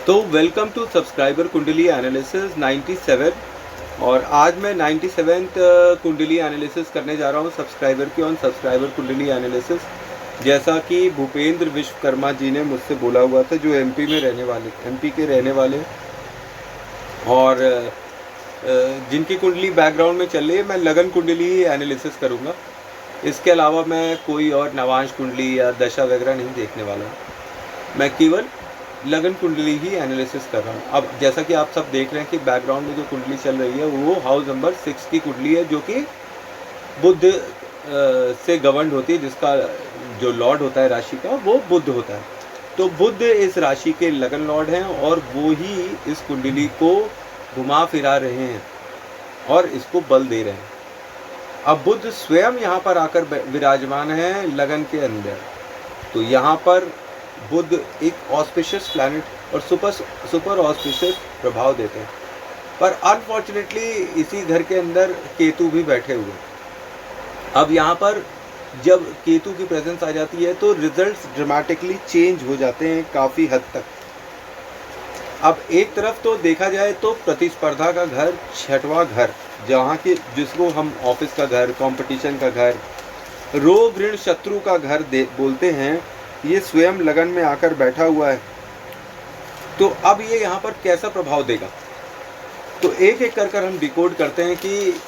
तो welcome to subscriber कुंडली analysis 97। और आज मैं 97th कुंडली एनालिसिस करने जा रहा हूँ सब्सक्राइबर की ऑन सब्सक्राइबर कुंडली एनालिसिस। जैसा कि भूपेंद्र विश्वकर्मा जी ने मुझसे बोला हुआ था, जो एमपी के रहने वाले और जिनकी कुंडली बैकग्राउंड में चल रही है। मैं लगन कुंडली एनालिसिस करूँगा, इसके अलावा मैं कोई और नवांश कुंडली या दशा वगैरह नहीं देखने वाला हूँ। मैं केवल लगन कुंडली ही एनालिसिस कर रहा हूँ। अब जैसा कि आप सब देख रहे हैं कि बैकग्राउंड में जो कुंडली चल रही है वो हाउस नंबर 6 की कुंडली है, जो कि बुध से गवर्न होती है, जिसका जो लॉर्ड होता है राशि का वो बुध होता है। तो बुध इस राशि के लगन लॉर्ड हैं और वो ही इस कुंडली को घुमा फिरा रहे हैं और इसको बल दे रहे हैं। अब बुध स्वयं यहाँ पर आकर विराजमान है लगन के अंदर, तो यहाँ पर बुध एक ऑस्पिशियस प्लैनेट और सुपर ऑस्पिशियस प्रभाव देते हैं। पर अनफॉर्चुनेटली इसी घर के अंदर केतु भी बैठे हुए हैं। अब यहाँ पर जब केतु की प्रेजेंस आ जाती है तो रिजल्ट्स ड्रामेटिकली चेंज हो जाते हैं काफ़ी हद तक। अब एक तरफ तो देखा जाए तो प्रतिस्पर्धा का घर, छठवां घर, जहाँ के जिसको हम ऑफिस का घर, कंपटीशन का घर, रोग ऋण शत्रु का घर बोलते हैं, ये स्वयं लगन में आकर बैठा हुआ है। तो अब ये यहाँ पर कैसा प्रभाव देगा, तो एक एक कर हम डिकोड करते हैं कि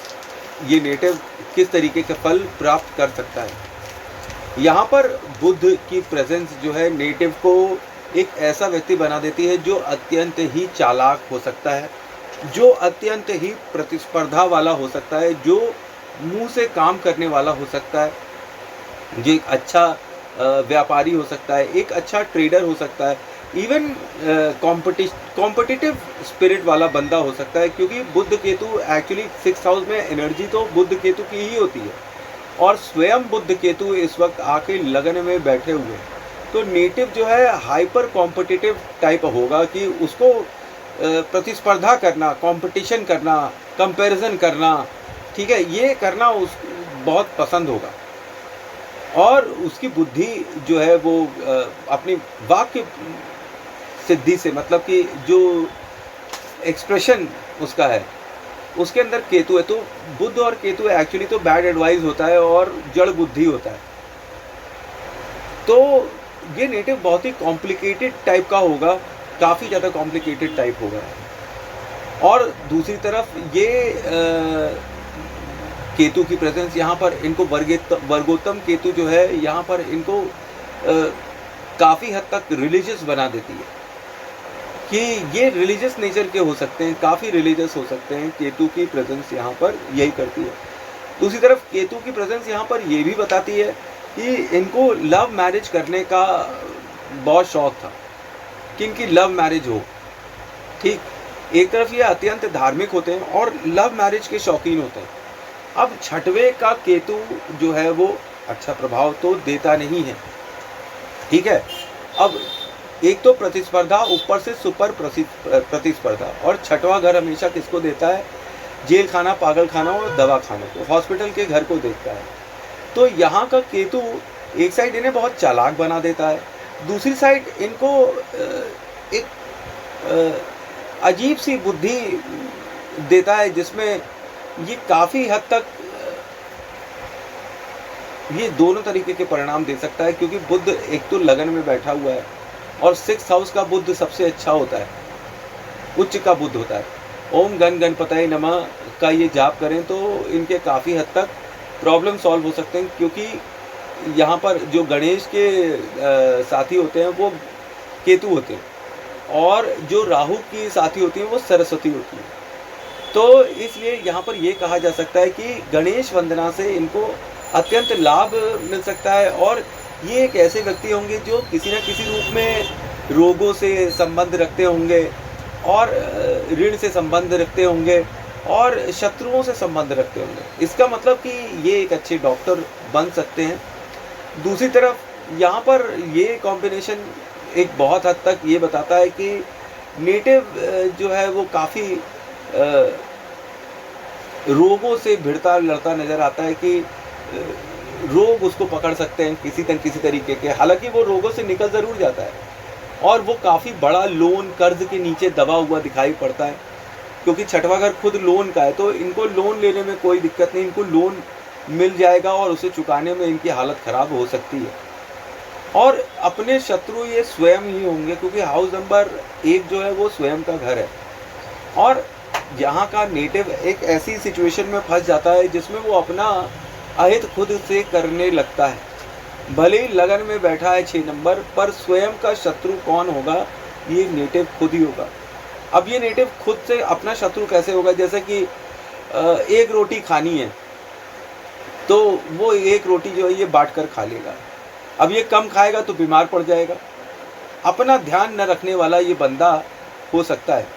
ये नेटिव किस तरीके के फल प्राप्त कर सकता है। यहाँ पर बुध की प्रेजेंस जो है नेटिव को एक ऐसा व्यक्ति बना देती है जो अत्यंत ही चालाक हो सकता है, जो अत्यंत ही प्रतिस्पर्धा वाला हो सकता है, जो मुंह से काम करने वाला हो सकता है, जो एक अच्छा व्यापारी हो सकता है, एक अच्छा ट्रेडर हो सकता है, इवन कॉम्पिटिटिव स्पिरिट वाला बंदा हो सकता है। क्योंकि बुध केतु एक्चुअली 6th हाउस में एनर्जी तो बुध केतु की ही होती है और स्वयं बुध केतु इस वक्त आके लगन में बैठे हुए हैं। तो नेटिव जो है हाइपर कॉम्पिटिटिव टाइप होगा कि उसको प्रतिस्पर्धा करना, कंपटीशन करना, कंपैरिजन करना, ठीक है, ये करना उस बहुत पसंद होगा। और उसकी बुद्धि जो है वो अपनी वाक्य सिद्धि से, मतलब कि जो एक्सप्रेशन उसका है उसके अंदर केतु है। तो बुध और केतु एक्चुअली तो बैड एडवाइस होता है और जड़ बुद्धि होता है। तो ये नेटिव बहुत ही कॉम्प्लिकेटेड टाइप का होगा, काफ़ी ज़्यादा कॉम्प्लिकेटेड टाइप होगा। और दूसरी तरफ ये केतु की प्रेजेंस यहाँ पर इनको वर्गोत्तम केतु जो है यहाँ पर इनको काफ़ी हद तक रिलीजियस बना देती है कि ये रिलीजियस नेचर के हो सकते हैं, काफ़ी रिलीजियस हो सकते हैं। केतु की प्रेजेंस यहाँ पर यही करती है। दूसरी तरफ केतु की प्रेजेंस यहाँ पर ये भी बताती है कि इनको लव मैरिज करने का बहुत शौक था कि इनकी लव मैरिज हो। ठीक, एक तरफ ये अत्यंत धार्मिक होते हैं और लव मैरिज के शौकीन होते हैं। अब छठवें का केतु जो है वो अच्छा प्रभाव तो देता नहीं है, ठीक है। अब एक तो प्रतिस्पर्धा, ऊपर से सुपर प्रतिस्पर्धा, और छठवां घर हमेशा किसको देता है? जेल खाना, पागल खाना और दवा खाना को, हॉस्पिटल के घर को देखता है। तो यहाँ का केतु एक साइड इन्हें बहुत चालाक बना देता है, दूसरी साइड इनको एक अजीब सी बुद्धि देता है जिसमें ये काफ़ी हद तक ये दोनों तरीके के परिणाम दे सकता है। क्योंकि बुध एक तो लगन में बैठा हुआ है और 6th हाउस का बुध सबसे अच्छा होता है, उच्च का बुध होता है। ओम गण गणपतये नमः का ये जाप करें तो इनके काफ़ी हद तक प्रॉब्लम सॉल्व हो सकते हैं। क्योंकि यहाँ पर जो गणेश के साथी होते हैं वो केतु होते हैं और जो राहु की साथी होती है वो सरस्वती होती है। तो इसलिए यहाँ पर ये कहा जा सकता है कि गणेश वंदना से इनको अत्यंत लाभ मिल सकता है और ये एक ऐसे व्यक्ति होंगे जो किसी न किसी रूप में रोगों से संबंध रखते होंगे और ऋण से संबंध रखते होंगे और शत्रुओं से संबंध रखते होंगे। इसका मतलब कि ये एक अच्छे डॉक्टर बन सकते हैं। दूसरी तरफ यहाँ पर ये कॉम्बिनेशन एक बहुत हद तक ये बताता है कि नेटिव जो है वो काफ़ी रोगों से भिड़ता लड़ता नज़र आता है कि रोग उसको पकड़ सकते हैं किसी तरीके के। हालांकि वो रोगों से निकल ज़रूर जाता है, और वो काफ़ी बड़ा लोन कर्ज के नीचे दबा हुआ दिखाई पड़ता है, क्योंकि छठवां घर खुद लोन का है। तो इनको लोन लेने में कोई दिक्कत नहीं, इनको लोन मिल जाएगा और उसे चुकाने में इनकी हालत ख़राब हो सकती है। और अपने शत्रु ये स्वयं ही होंगे, क्योंकि हाउस नंबर 1 जो है वो स्वयं का घर है। और यहाँ का नेटिव एक ऐसी सिचुएशन में फंस जाता है जिसमें वो अपना अहित खुद से करने लगता है। भले ही लगन में बैठा है 6 नंबर, पर स्वयं का शत्रु कौन होगा, ये नेटिव खुद ही होगा। अब ये नेटिव खुद से अपना शत्रु कैसे होगा, जैसे कि एक रोटी खानी है तो वो एक रोटी जो है ये बांट कर खा लेगा। अब ये कम खाएगा तो बीमार पड़ जाएगा। अपना ध्यान न रखने वाला ये बंदा हो सकता है।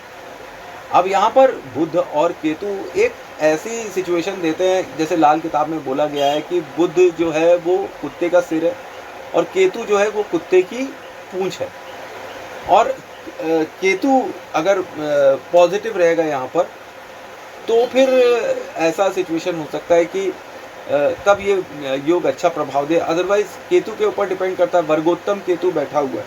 अब यहाँ पर बुध और केतु एक ऐसी सिचुएशन देते हैं, जैसे लाल किताब में बोला गया है कि बुध जो है वो कुत्ते का सिर है और केतु जो है वो कुत्ते की पूंछ है। और केतु अगर पॉजिटिव रहेगा यहाँ पर तो फिर ऐसा सिचुएशन हो सकता है कि तब ये योग अच्छा प्रभाव दे। अदरवाइज केतु के ऊपर डिपेंड करता है। वर्गोत्तम केतु बैठा हुआ है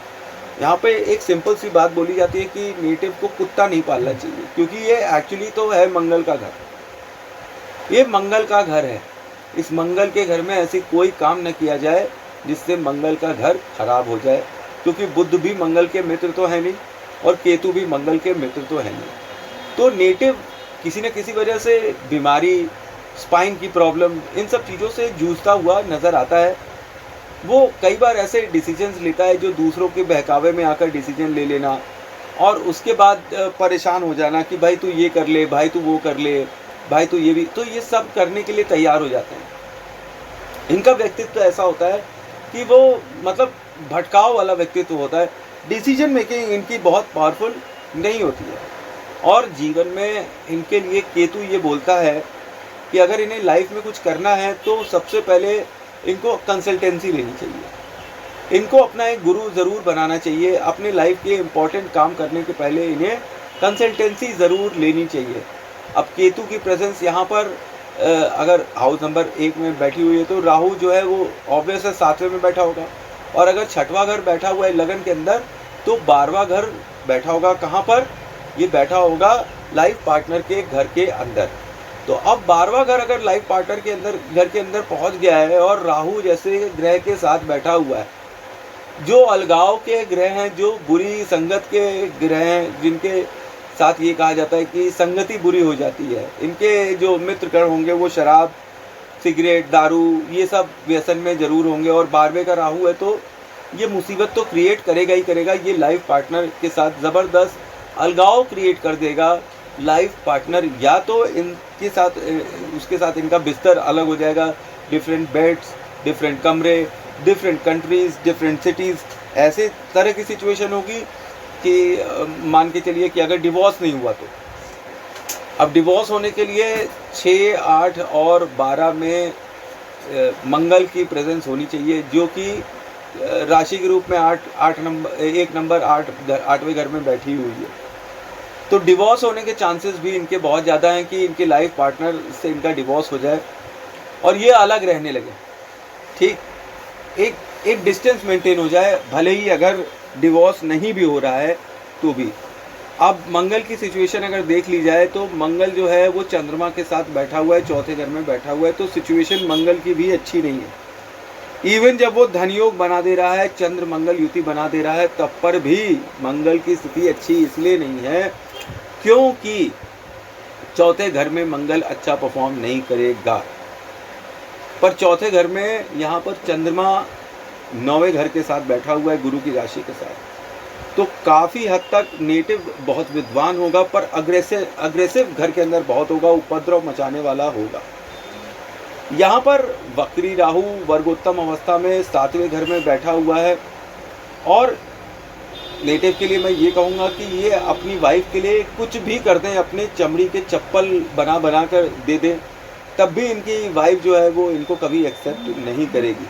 यहाँ पे। एक सिंपल सी बात बोली जाती है कि नेटिव को कुत्ता नहीं पालना चाहिए, क्योंकि ये एक्चुअली तो है मंगल का घर। ये मंगल का घर है। इस मंगल के घर में ऐसी कोई काम न किया जाए जिससे मंगल का घर खराब हो जाए, क्योंकि बुध भी मंगल के मित्र तो है नहीं और केतु भी मंगल के मित्र तो है नहीं। तो नेटिव किसी न किसी वजह से बीमारी, स्पाइन की प्रॉब्लम, इन सब चीज़ों से जूझता हुआ नज़र आता है। वो कई बार ऐसे डिसीजंस लेता है जो दूसरों के बहकावे में आकर डिसीजन ले लेना और उसके बाद परेशान हो जाना कि भाई तू ये कर ले, भाई तू वो कर ले, भाई तू ये भी, तो ये सब करने के लिए तैयार हो जाते हैं। इनका व्यक्तित्व ऐसा होता है कि वो मतलब भटकाव वाला व्यक्तित्व होता है। डिसीजन मेकिंग इनकी बहुत पावरफुल नहीं होती है। और जीवन में इनके लिए केतु ये बोलता है कि अगर इन्हें लाइफ में कुछ करना है तो सबसे पहले इनको कंसल्टेंसी लेनी चाहिए। इनको अपना एक गुरु ज़रूर बनाना चाहिए। अपने लाइफ के इम्पोर्टेंट काम करने के पहले इन्हें कंसल्टेंसी ज़रूर लेनी चाहिए। अब केतु की प्रेजेंस यहाँ पर अगर हाउस नंबर 1 में बैठी हुई है तो राहु जो है वो ऑब्वियस है 7वें में बैठा होगा। और अगर 6वां घर बैठा हुआ है लगन के अंदर तो 12वां घर बैठा होगा। कहाँ पर ये बैठा होगा? लाइफ पार्टनर के घर के अंदर। तो अब 12वां घर अगर लाइफ पार्टनर के अंदर घर के अंदर पहुंच गया है और राहु जैसे ग्रह के साथ बैठा हुआ है, जो अलगाव के ग्रह हैं, जो बुरी संगत के ग्रह हैं, जिनके साथ ये कहा जाता है कि संगति बुरी हो जाती है, इनके जो मित्रगण होंगे वो शराब, सिगरेट, दारू, ये सब व्यसन में ज़रूर होंगे। और 12वें का राहु है तो ये मुसीबत तो क्रिएट करेगा ही करेगा। ये लाइफ पार्टनर के साथ ज़बरदस्त अलगाव क्रिएट कर देगा। लाइफ पार्टनर या तो इनके साथ उसके साथ इनका बिस्तर अलग हो जाएगा, डिफरेंट बेड्स, डिफरेंट कमरे, डिफरेंट कंट्रीज़, डिफरेंट सिटीज़, ऐसे तरह की सिचुएशन होगी कि मान के चलिए कि अगर डिवोर्स नहीं हुआ तो अब डिवोर्स होने के लिए 6, 8 और 12 में मंगल की प्रेजेंस होनी चाहिए, जो कि राशि के रूप में 1 नंबर 8वें घर में बैठी हुई है। तो डिवोर्स होने के चांसेस भी इनके बहुत ज़्यादा हैं कि इनके लाइफ पार्टनर से इनका डिवोर्स हो जाए और ये अलग रहने लगे। ठीक, एक डिस्टेंस मेंटेन हो जाए, भले ही अगर डिवोर्स नहीं भी हो रहा है तो भी। अब मंगल की सिचुएशन अगर देख ली जाए तो मंगल जो है वो चंद्रमा के साथ बैठा हुआ है, 4थे घर में बैठा हुआ है। तो सिचुएशन मंगल की भी अच्छी नहीं है। इवन जब वो धन योग बना दे रहा है, चंद्र मंगल युति बना दे रहा है, तब पर भी मंगल की स्थिति अच्छी इसलिए नहीं है क्योंकि 4थे घर में मंगल अच्छा परफॉर्म नहीं करेगा। पर 4थे घर में यहाँ पर चंद्रमा 9वें घर के साथ बैठा हुआ है, गुरु की राशि के साथ। तो काफ़ी हद तक नेटिव बहुत विद्वान होगा, पर अग्रेसिव घर के अंदर बहुत होगा, उपद्रव मचाने वाला होगा। यहाँ पर वक्री राहु वर्गोत्तम अवस्था में 7वें घर में बैठा हुआ है। और नेटिव के लिए मैं ये कहूँगा कि ये अपनी वाइफ के लिए कुछ भी कर दें, अपने चमड़ी के चप्पल बना कर दे दें, तब भी इनकी वाइफ जो है वो इनको कभी एक्सेप्ट नहीं करेगी।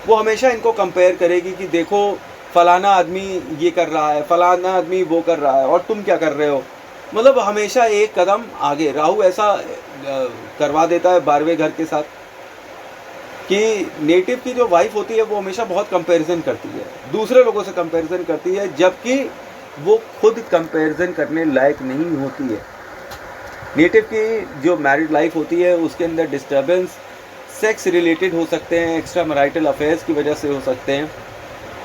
वो हमेशा इनको कंपेयर करेगी कि देखो फलाना आदमी ये कर रहा है, फलाना आदमी वो कर रहा है और तुम क्या कर रहे हो। मतलब हमेशा एक कदम आगे। राहु ऐसा करवा देता है 12वें घर के साथ। कि नेटिव की जो वाइफ होती है वो हमेशा बहुत कंपैरिजन करती है, दूसरे लोगों से कंपैरिजन करती है, जबकि वो खुद कंपैरिजन करने लायक नहीं होती है। नेटिव की जो मैरिड लाइफ होती है उसके अंदर डिस्टर्बेंस सेक्स रिलेटेड हो सकते हैं, एक्स्ट्रा मैरिटल अफेयर्स की वजह से हो सकते हैं,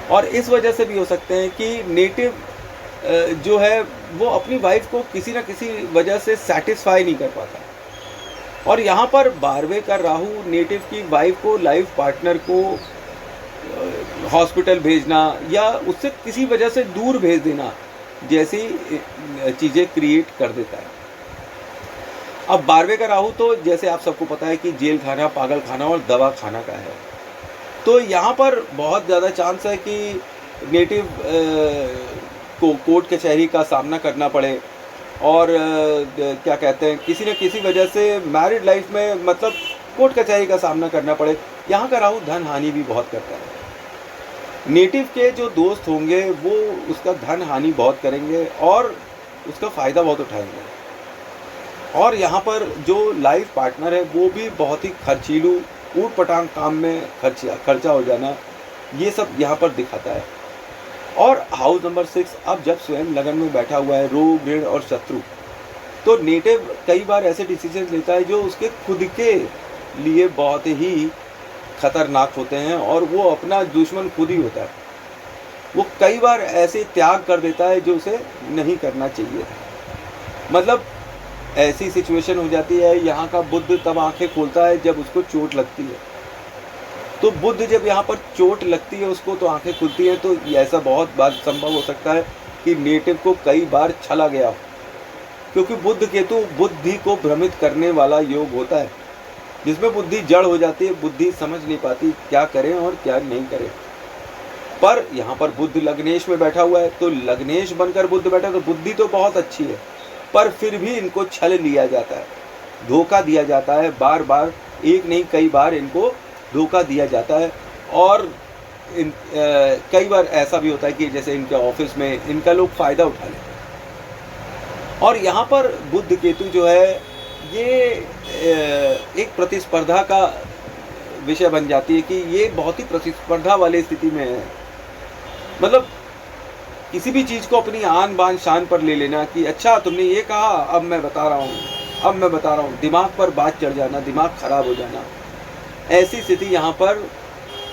और इस वजह से भी हो सकते हैं कि नेटिव जो है वो अपनी वाइफ को किसी ना किसी वजह से सेटिस्फाई नहीं कर पाता। और यहाँ पर 12वें का राहु नेटिव की वाइफ को, लाइफ पार्टनर को हॉस्पिटल भेजना या उससे किसी वजह से दूर भेज देना जैसी चीज़ें क्रिएट कर देता है। अब 12वें का राहु तो जैसे आप सबको पता है कि जेल खाना, पागल खाना और दवा खाना का है। तो यहाँ पर बहुत ज़्यादा चांस है कि नेटिव को कोर्ट कचहरी का सामना करना पड़े, और क्या कहते हैं, किसी न किसी वजह से मैरिड लाइफ में मतलब कोर्ट कचहरी का सामना करना पड़े। यहाँ का राहु धन हानि भी बहुत करता है। नेटिव के जो दोस्त होंगे वो उसका धन हानि बहुत करेंगे और उसका फ़ायदा बहुत उठाएंगे। और यहाँ पर जो लाइफ पार्टनर है वो भी बहुत ही खर्चीलू, ऊट पटांग काम में खर्चा हो जाना, ये सब यहाँ पर दिखाता है। और हाउस नंबर 6 अब जब स्वयं लगन में बैठा हुआ है, रोग, ऋण और शत्रु, तो नेटिव कई बार ऐसे डिसीजन लेता है जो उसके खुद के लिए बहुत ही खतरनाक होते हैं, और वो अपना दुश्मन खुद ही होता है। वो कई बार ऐसे त्याग कर देता है जो उसे नहीं करना चाहिए। मतलब ऐसी सिचुएशन हो जाती है, यहाँ का बुध तब आंखें खोलता है जब उसको चोट लगती है। तो बुध जब यहाँ पर चोट लगती है उसको तो आंखें खुलती हैं। तो ऐसा बहुत बार संभव हो सकता है कि नेटिव को कई बार छला गया हो, क्योंकि बुध केतु बुद्धि को भ्रमित करने वाला योग होता है, जिसमें बुद्धि जड़ हो जाती है, बुद्धि समझ नहीं पाती क्या करें और क्या नहीं करें। पर यहाँ पर बुध लग्नेश में बैठा हुआ है, तो लग्नेश बनकर बुध बैठा, तो बुद्धि तो बहुत अच्छी है, पर फिर भी इनको छल लिया जाता है, धोखा दिया जाता है। बार बार, एक नहीं कई बार इनको धोखा दिया जाता है। और कई बार ऐसा भी होता है कि जैसे इनके ऑफिस में इनका लोग फ़ायदा उठा लेते हैं। और यहाँ पर बुध केतु जो है ये एक प्रतिस्पर्धा का विषय बन जाती है कि ये बहुत ही प्रतिस्पर्धा वाली स्थिति में है। मतलब किसी भी चीज़ को अपनी आन बान शान पर ले लेना कि अच्छा तुमने ये कहा, अब मैं बता रहा हूँ, दिमाग पर बात चढ़ जाना, दिमाग खराब हो जाना, ऐसी स्थिति यहाँ पर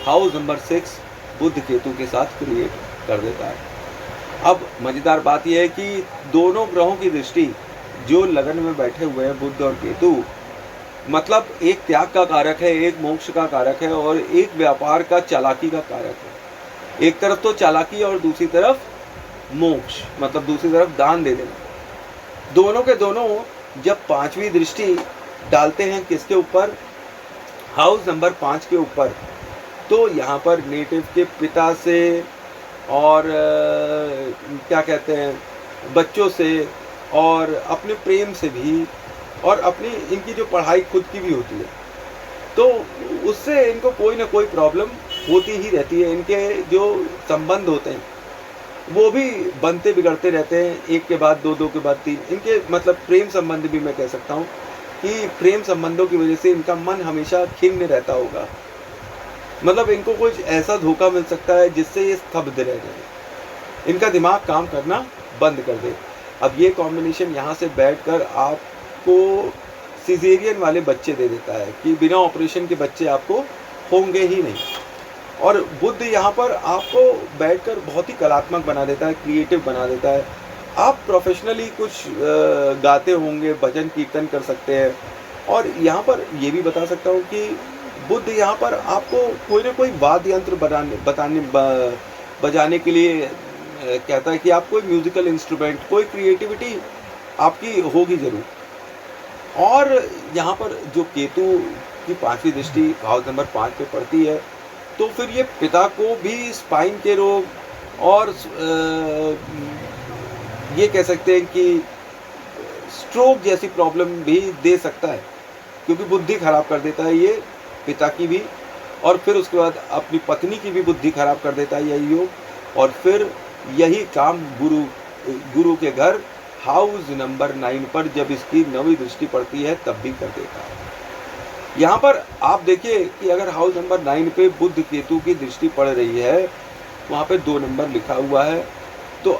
हाउस नंबर 6 बुध केतु के साथ क्रिएट कर देता है। अब मज़ेदार बात यह है कि दोनों ग्रहों की दृष्टि जो लगन में बैठे हुए हैं, बुध और केतु, मतलब एक त्याग का कारक है, एक मोक्ष का कारक है और एक व्यापार का, चालाकी का कारक है। एक तरफ तो चालाकी और दूसरी तरफ मोक्ष, मतलब दूसरी तरफ दान दे देना। दोनों के दोनों जब 5वीं दृष्टि डालते हैं किसके ऊपर, हाउस नंबर 5 के ऊपर, तो यहाँ पर नेटिव के पिता से और क्या कहते हैं बच्चों से और अपने प्रेम से भी, और अपनी इनकी जो पढ़ाई खुद की भी होती है, तो उससे इनको कोई ना कोई प्रॉब्लम होती ही रहती है। इनके जो संबंध होते हैं वो भी बनते बिगड़ते रहते हैं, एक के बाद दो, दो के बाद तीन। इनके मतलब प्रेम संबंध भी मैं कह सकता हूँ कि प्रेम संबंधों की वजह से इनका मन हमेशा खिन्न रहता होगा। मतलब इनको कुछ ऐसा धोखा मिल सकता है जिससे ये स्तब्ध रह जाए, इनका दिमाग काम करना बंद कर दे। अब ये कॉम्बिनेशन यहाँ से बैठकर आपको सिजेरियन वाले बच्चे दे देता है कि बिना ऑपरेशन के बच्चे आपको होंगे ही नहीं। और बुध यहाँ पर आपको बैठकर बहुत ही कलात्मक बना देता है, क्रिएटिव बना देता है। आप प्रोफेशनली कुछ गाते होंगे, भजन कीर्तन कर सकते हैं। और यहाँ पर ये भी बता सकता हूँ कि बुध यहाँ पर आपको कोई ना कोई वाद्य यंत्र बजाने के लिए कहता है कि आप कोई म्यूज़िकल इंस्ट्रूमेंट, कोई क्रिएटिविटी आपकी होगी ज़रूर। और यहाँ पर जो केतु की 5वीं दृष्टि हाउस नंबर 5 पे पड़ती है, तो फिर ये पिता को भी स्पाइन के रोग और ये कह सकते हैं कि स्ट्रोक जैसी प्रॉब्लम भी दे सकता है, क्योंकि बुद्धि खराब कर देता है ये पिता की भी, और फिर उसके बाद अपनी पत्नी की भी बुद्धि खराब कर देता है यही योग। और फिर यही काम गुरु के घर हाउस नंबर 9 पर जब इसकी 9वीं दृष्टि पड़ती है तब भी कर देता है। यहाँ पर आप देखिए कि अगर हाउस नंबर 9 पे बुध केतु की दृष्टि पड़ रही है, वहाँ पे 2 नंबर लिखा हुआ है। तो